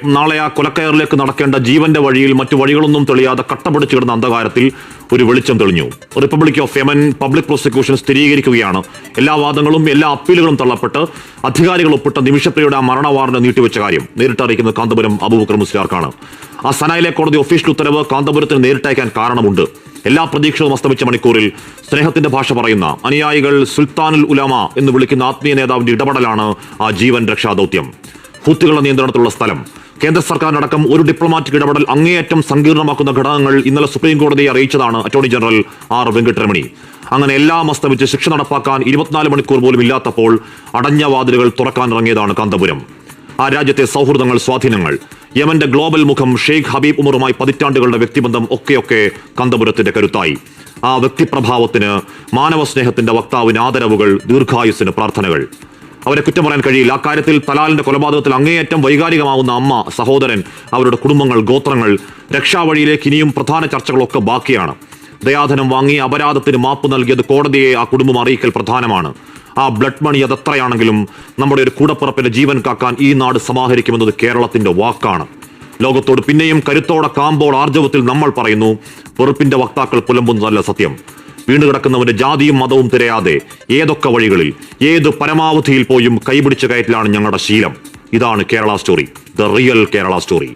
നാളെ ആ കൊലക്കയറിലേക്ക് നടക്കേണ്ട ജീവന്റെ വഴിയിൽ മറ്റു വഴികളൊന്നും തെളിയാതെ കട്ടപിടിച്ചു കിടന്ന അന്ധകാരത്തിൽ ഒരു വെളിച്ചം തെളിഞ്ഞു. Republic of Yemen public prosecution സ്ഥിരീകരിക്കുകയാണ് എല്ലാ വാദങ്ങളും എല്ലാ അപ്പീലുകളും തള്ളപ്പെട്ട് അധികാരികൾ ഒപ്പിട്ട നിമിഷപ്രിയയുടെ ആ മരണ വാറന്റ് നീട്ടിവെച്ച കാര്യം. നേരിട്ട് അറിയിക്കുന്നത് കാന്തപുരം അബൂബക്കർ മുസ്ലിയാർക്കാണ്. ആ സനായിലെ കോടതി ഒഫീഷ്യൽ ഉത്തരവ് കാന്തപുരത്തിന് നേരിട്ടയക്കാൻ കാരണമുണ്ട്. എല്ലാ പ്രതീക്ഷകളും അസ്തമിച്ച മണിക്കൂറിൽ സ്നേഹത്തിന്റെ ഭാഷ പറയുന്ന അനുയായികൾ സുൽത്താനുൽ ഉലമ എന്ന് വിളിക്കുന്ന ആത്മീയ നേതാവിന്റെ ഇടപെടലാണ് ആ ജീവൻ രക്ഷാ ദൗത്യം. ഹൂത്തികളുടെ നിയന്ത്രണത്തിലുള്ള സ്ഥലം. കേന്ദ്ര സർക്കാരിനടക്കം ഒരു ഡിപ്ലോമാറ്റിക് ഇടപെടൽ അങ്ങേയറ്റം സങ്കീർണമാക്കുന്ന ഘടകങ്ങൾ ഇന്നലെ സുപ്രീം കോടതിയെ അറിയിച്ചതാണ് അറ്റോർണി ജനറൽ ആർ വെങ്കട്ടരമണി. അങ്ങനെ എല്ലാം അസ്തമിച്ച് ശിക്ഷ നടപ്പാക്കാൻ 24 മണിക്കൂർ പോലും ഇല്ലാത്തപ്പോൾ അടഞ്ഞ വാതിലുകൾ തുറക്കാനിറങ്ങിയതാണ് കാന്തപുരം. ആ രാജ്യത്തെ സൗഹൃദങ്ങൾ, സ്വാധീനങ്ങൾ, യമന്റെ ഗ്ലോബൽ മുഖം ഷെയ്ഖ് ഹബീബ് ഉമറുമായി പതിറ്റാണ്ടുകളുടെ വ്യക്തിബന്ധം ഒക്കെയൊക്കെ കാന്തപുരത്തിന്റെ കരുത്തായി. ആ വ്യക്തിപ്രഭാവത്തിന്, മാനവ സ്നേഹത്തിന്റെ വക്താവിന് ആദരവുകൾ, ദീർഘായുസ്സിന് പ്രാർത്ഥനകൾ. അവരെ കുറ്റം പറയാൻ കഴിയില്ല. അക്കാര്യത്തിൽ തലാലിന്റെ കൊലപാതകത്തിൽ അങ്ങേയറ്റം വൈകാരികമാവുന്ന അമ്മ, സഹോദരൻ, അവരുടെ കുടുംബങ്ങൾ, ഗോത്രങ്ങൾ, രക്ഷാവഴിയിലേക്ക് ഇനിയും പ്രധാന ചർച്ചകളൊക്കെ ബാക്കിയാണ്. ദയാധനം വാങ്ങി അപരാധത്തിന് മാപ്പ് നൽകിയത് കോടതിയെ ആ കുടുംബം അറിയിക്കൽ പ്രധാനമാണ്. ആ ബ്ലഡ് മണി അതെത്രയാണെങ്കിലും നമ്മുടെ ഒരു കൂടപ്പിറപ്പിന്റെ ജീവൻ കാക്കാൻ ഈ നാട് സമാഹരിക്കുമെന്നത് കേരളത്തിന്റെ വാക്കാണ്. ലോകത്തോട് പിന്നെയും കരുത്തോടെ കാമ്പോൾ ആർജവത്തിൽ നമ്മൾ പറയുന്നു, വെറുപ്പിന്റെ വക്താക്കൾ പുലമ്പുന്നതല്ല സത്യം. വീണ്ടുകിടക്കുന്നവന്റെ ജാതിയും മതവും തിരയാതെ ഏതൊക്കെ വഴികളിൽ ഏത് പരമാവധിയിൽ പോയും കൈപിടിച്ച് കയറ്റലാണ് ഞങ്ങളുടെ ശീലം. ഇതാണ് Kerala story, the real Kerala story.